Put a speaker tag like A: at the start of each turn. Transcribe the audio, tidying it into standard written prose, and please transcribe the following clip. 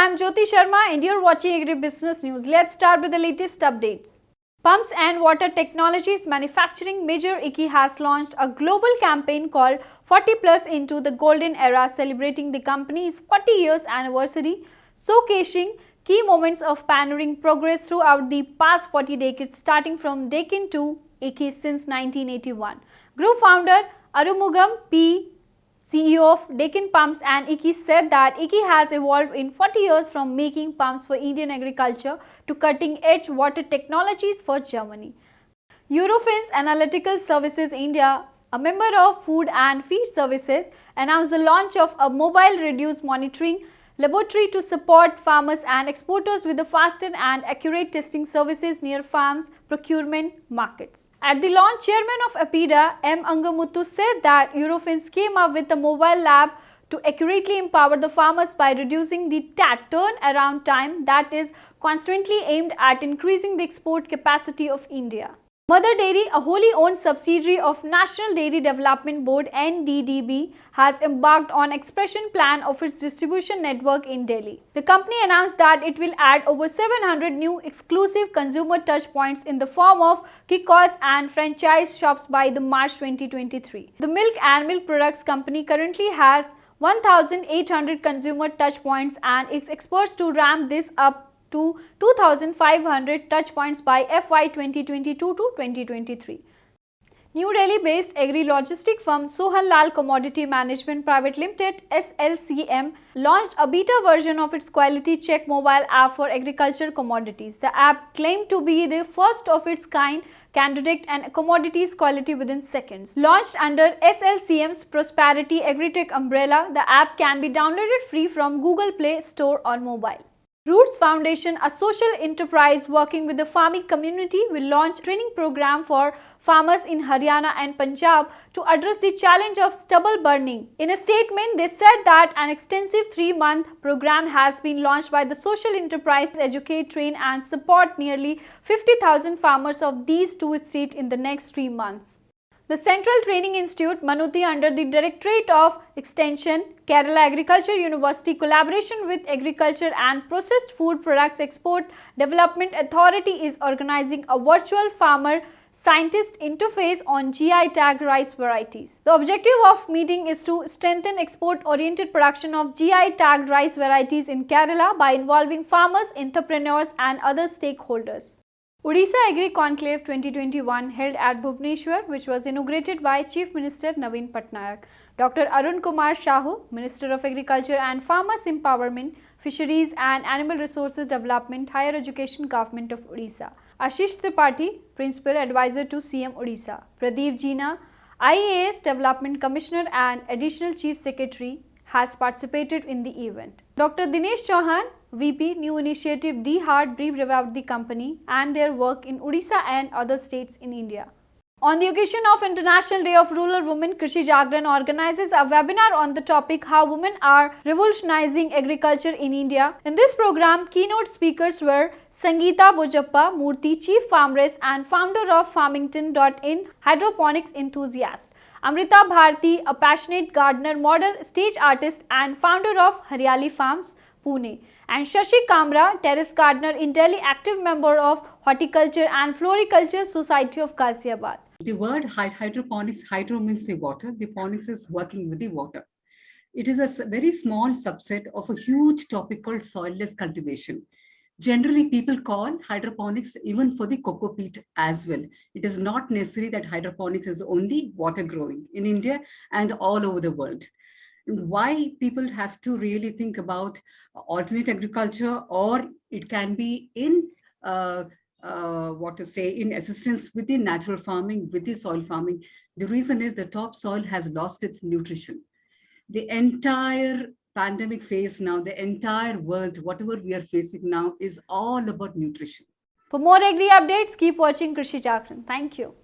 A: I am Jyoti Sharma and you're watching Agri Business News. Let's start with the latest updates. Pumps and Water Technologies manufacturing major IKI has launched a global campaign called 40 Plus into the Golden Era, celebrating the company's 40 years anniversary, showcasing key moments of pioneering progress throughout the past 40 decades, starting from Deccan to IKI since 1981. Group founder Arumugam P. CEO of Deccan Pumps and IKI said that IKI has evolved in 40 years from making pumps for Indian agriculture to cutting-edge water technologies for Germany. Eurofins Analytical Services India, a member of Food and Feed Services, announced the launch of a mobile reduce monitoring laboratory to support farmers and exporters with the faster and accurate testing services near farms' procurement markets. At the launch, Chairman of APIDA, M. Angamuttu, said that Eurofins came up with a mobile lab to accurately empower the farmers by reducing the turnaround time that is constantly aimed at increasing the export capacity of India. Mother Dairy, a wholly owned subsidiary of National Dairy Development Board (NDDB), has embarked on expansion plan of its distribution network in Delhi. The company announced that it will add over 700 new exclusive consumer touch points in the form of kiosks and franchise shops by the March 2023. The Milk and Milk Products Company currently has 1,800 consumer touch points and is expects to ramp this up to 2,500 touchpoints by FY 2022 to 2023. New Delhi-based agri-logistic firm Sohan Lal Commodity Management Private Limited (SLCM) launched a beta version of its Quality Check mobile app for agriculture commodities. The app claimed to be the first of its kind candidate and commodities quality within seconds. Launched under SLCM's Prosperity Agritech umbrella, the app can be downloaded free from Google Play Store or mobile. Roots Foundation, a social enterprise working with the farming community, will launch a training program for farmers in Haryana and Punjab to address the challenge of stubble burning. In a statement, they said that an extensive 3-month program has been launched by the social enterprise to educate, train and support nearly 50,000 farmers of these two states in the next 3 months. The Central Training Institute, Manuti, under the Directorate of Extension, Kerala Agriculture University, collaboration with Agriculture and Processed Food Products Export Development Authority, is organizing a virtual farmer scientist interface on GI tag rice varieties. The objective of meeting is to strengthen export-oriented production of GI tagged rice varieties in Kerala by involving farmers, entrepreneurs and other stakeholders. Odisha Agri Conclave 2021 held at Bhubaneswar, which was inaugurated by Chief Minister Naveen Patnaik. Dr. Arun Kumar Shahu, Minister of Agriculture and Farmers Empowerment, Fisheries and Animal Resources Development, Higher Education, Government of Odisha. Ashish Tripathi, Principal Advisor to CM Odisha. Pradeep Jeena, IAS Development Commissioner and Additional Chief Secretary, has participated in the event. Dr. Dinesh Chauhan, VP, New Initiative D-Heart, briefed about the company and their work in Odisha and other states in India. On the occasion of International Day of Rural Women, Krishi Jagran organizes a webinar on the topic How Women Are Revolutionizing Agriculture in India. In this program, keynote speakers were Sangeeta Bojappa Murthy, Chief Farmress and founder of Farmington.in, hydroponics enthusiast. Amrita Bharti, a passionate gardener, model, stage artist and founder of Haryali Farms, Pune. And Shashi Kamra, terrace gardener in Delhi, active member of Horticulture and Floriculture Society of Ghaziabad.
B: The word hydroponics, hydro means the water, the ponics is working with the water. It is a very small subset of a huge topic called soilless cultivation. Generally, people call hydroponics even for the cocoa peat as well. It is not necessary that hydroponics is only water growing in India and all over the world. Why people have to really think about alternate agriculture, or it can be in in assistance with the natural farming, with the soil farming. The reason is the topsoil has lost its nutrition. The entire pandemic phase now, the entire world, whatever we are facing now, is all about nutrition.
A: For more agri updates, keep watching Krishi Jagran. Thank you.